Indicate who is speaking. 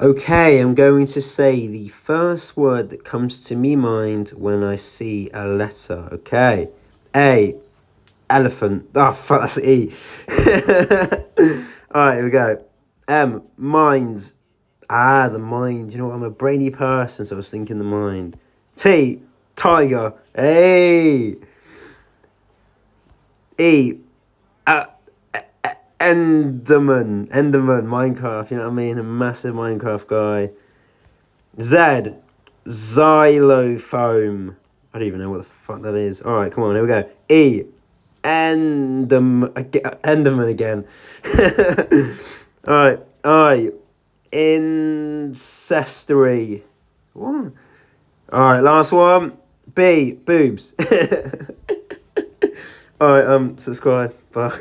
Speaker 1: Okay, I'm going to say the first word that comes to me mind when I see a letter. Okay. A. Elephant. Oh, fuck, that's E. Alright, here we go. M. Mind. Ah, the mind. You know what? I'm a brainy person, so I was thinking the mind. T. Tiger. Hey. E. Enderman, Minecraft, you know what I mean? A massive Minecraft guy. Z. Xylophone. I don't even know what the fuck that is. Alright, come on, here we go. E. Enderman again. Alright, I. Incestory. What? Alright, last one. B. Boobs. Alright, subscribe. Bye.